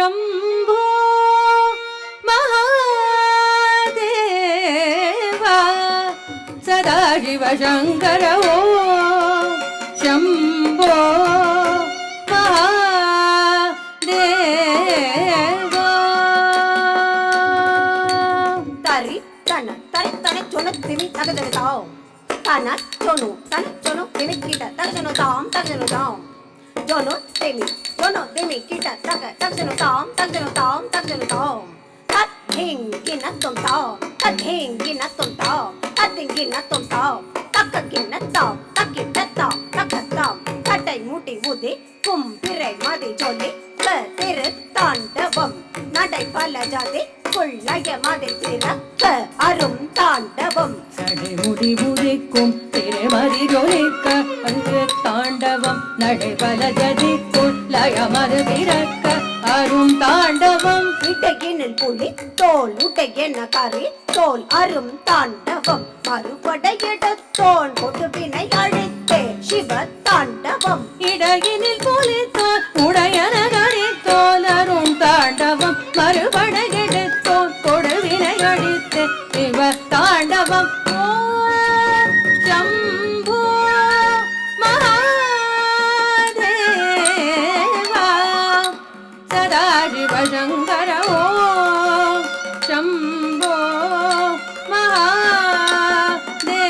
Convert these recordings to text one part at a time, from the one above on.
शम्भो महादेवा सदाशिव शङ्कर ॐ शम्भो महादेवा तरि तन तरि तने चोनो तिमि तगजनो ताओ तन चोनो तिमि कीटा तगजनो ताम तगजनो ताम जोनो तिमि कीटा तगजनो ताम तगजनो ताम तगजनो ताम तद्धिंगिन तुम ताम तद्धिंगिन तुम ताम तद्धिंगिन तुम ताम तक्किन ताम तक्किन ताम तक्कताम कटै मुटी ஊதி கும்பிரை மதி சொல்லி திரு தாண்டவம் நடை பல ஜாதி கொள்ளைய மதி திறக்க அரும் தாண்டவம் சடை முடி முடிக்கும் திரைமதி ஜொலிக்க அங்கு தாண்டவம் நடை பல ஜதி கொள்ளைய மதி திறக்க அரும் தாண்டவம் இடையினில் புலி தோல் உடையென கரி தோல் அரும் தாண்டவம் மறுபடையிட தோல் கொடுவினை அழித்தே சிவ தாண்டவம் இடையினில் புலி தோல் உடையன கரி தோல் அரும் தாண்டவம் மறுபடையிட தோல் கொடுவினை அழித்தே சிவ தாண்டவம் ஓம் शम्भो महादेवा सदाशिव शङ्कर ॐ शम्भो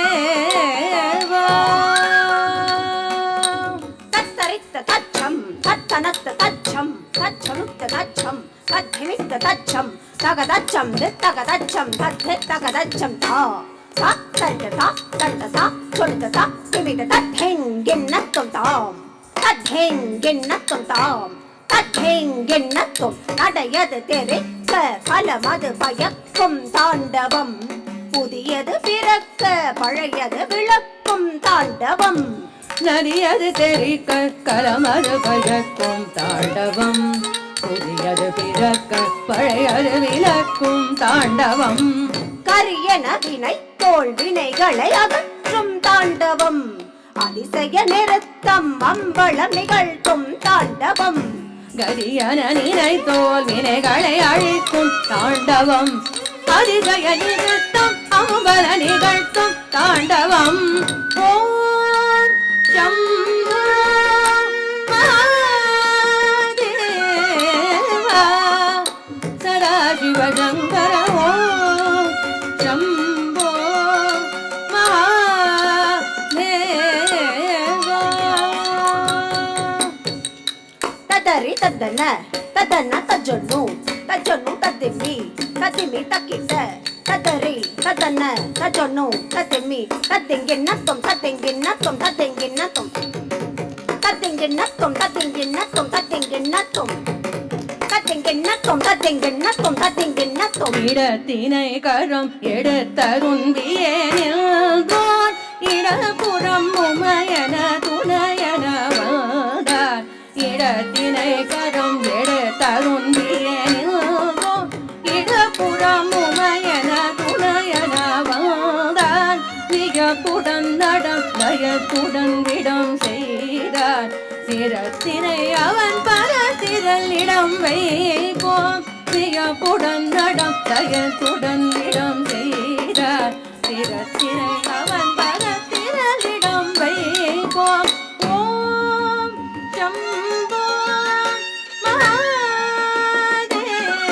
महादेवा तत्तरित्त तच्छं तत्तनत्त तच्छं तच्छमुत्त तच्छं तद्धिमित्त तच्छं तगदच्छं तगदच्छं तगदच्छं ता तत्तर्गता तर्गता चोलितता तिमितता धिंगिन्नत्तुं ताम तद्धिंगिन्नत्तुं ताम तद्धिंगिन्नत्तुं நடையது தெரிக்க பலமது பயக்கும் தாண்டவம் புதியது பிறக்க பழையது விளக்கும் தாண்டவம் நரியது தெரிக்க கலமது பயக்கும் தாண்டவம் புதியது பிறக்க பழையது விளக்கும் தாண்டவம் கரியன வினை தோல் வினைகளை அகற்றும் தாண்டவம் அதிசய நிறுத்தம் அம்பளம் நிகழ்த்தும் தாண்டவம் கரியன நினைத்தோல் வினைகளை அழிக்கும் தாண்டவம் அதிசய நிறுத்தம் அம்பல நிகழ்த்தும் தாண்டவம் ஓம் शम्भो महादेवा सदाशिव शङ्कर ॐ शम्भो महादेवा तदरि तदन तदन तजनु तजनु तदिमि तदिमि तकिट तदरि तदन तजनु तदिमि तदिंगिन्नत्तुं तदिंगिन्नत्तुं तदिंगिन्नत्तुं तदिंगिन्नत्तुं तदिंगिन्नत्तुं तदिंगिन्नत्तुं तदिंगिन्नत्तुं तदिंगिन्नत्तुं तदिंगिन्नत्तुं இடத்தினை கரம் எடுத்தரும்பியே நின்றோன் இடப்புறம் உமையன துணையன வந்தார் இடத்தினை கரம் எடுத்தரும்பியே நின்றோன் இடப்புறம் உமையன துணையன வந்தார் வியப்புடன் நடம் லயத்துடன் விடம் செய்தார் சிரத்தினை அவன் பரத்திரல் இடம் வைப்போம் வியப்புடன் நடம் லயத்துடன் விடம் செய்தார் சிரத்தினை அவன் பரத்திரல் இடம் வைப்போம் ஓம் शम्भो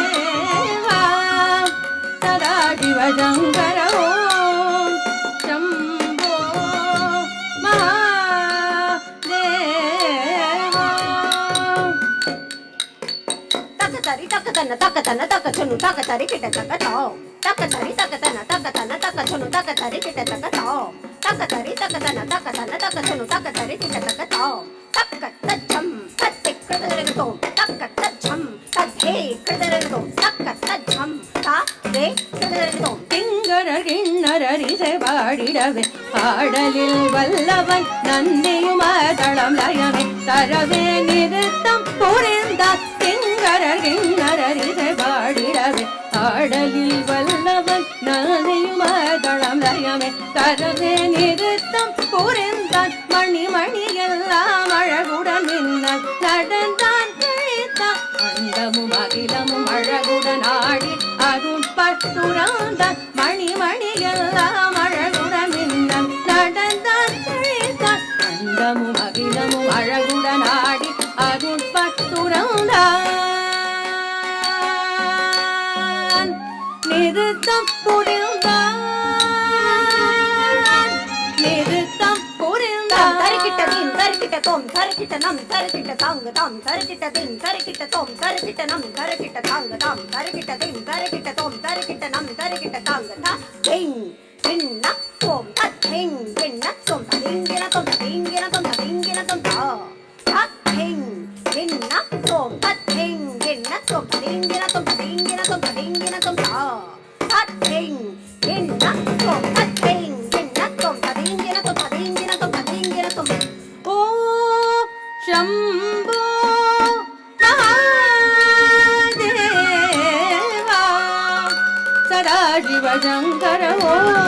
महादेवा सदाशिव शङ्कर ॐ शम्भो महादेवा तकतरि तकतन तकतन तकचनु तकतरि किट तकताओ तकतरि तकतन तकतन तकचनु तकतरि किट तकताओ तकतरि तकतन तकतन तकचनु तकतरि किट तकताओ तक्कतच्छं तत्तिक्कतरगतो तक्कतच्छं तद्धे कृतरगतो तक्कतच्छं तादे कृतरगतो திங்கரர் கிண்ணரரிசை பாடிடவே பாடலில் வல்லவன் நந்தியுமதளம் லயமே தரவே நிறுத்தம் புரிந்தார் திங்கரர் கிண்ணரரிசை பாடிடவே பாடலில் வல்லவன் நந்தியுமதளம் லயமே தரவே நிறுத்தம் புரிந்தான் மணி மணி எல்லாம் அழகுடன் மின்னல் நடந்தான் கழித்தான் அண்டமுமாகி தரக்கிட்ட தோம் தரக்கிட்ட நம் தரக்கிட்ட தாங்க தாம் தரக்கிட்ட தின் தரக்கிட்ட தோம் தரக்கிட்ட நம் தரக்கிட்ட தாங்க தாம் தரக்கிட்ட தின் தரக்கிட்ட தோம் தரக்கிட்ட நம் தரக்கிட்ட தாங்க தா தின் தின்ன தோம் தின் தின்ன தோம் திங்கின தோம் திங்கின தோம் திங்கின தோம் தா தா தின் தின்ன தோம் தின் தின்ன தோம் திங்கின தோம் திங்கின தோம் திங்கின தோம் தா தா தின் தின்ன தோம் தின் தின்ன தோம் திங்கின தோம் திங்கின தோம் திங்கின தோம் ஓ शंभो महादेवा सदाशिव शंकर ओ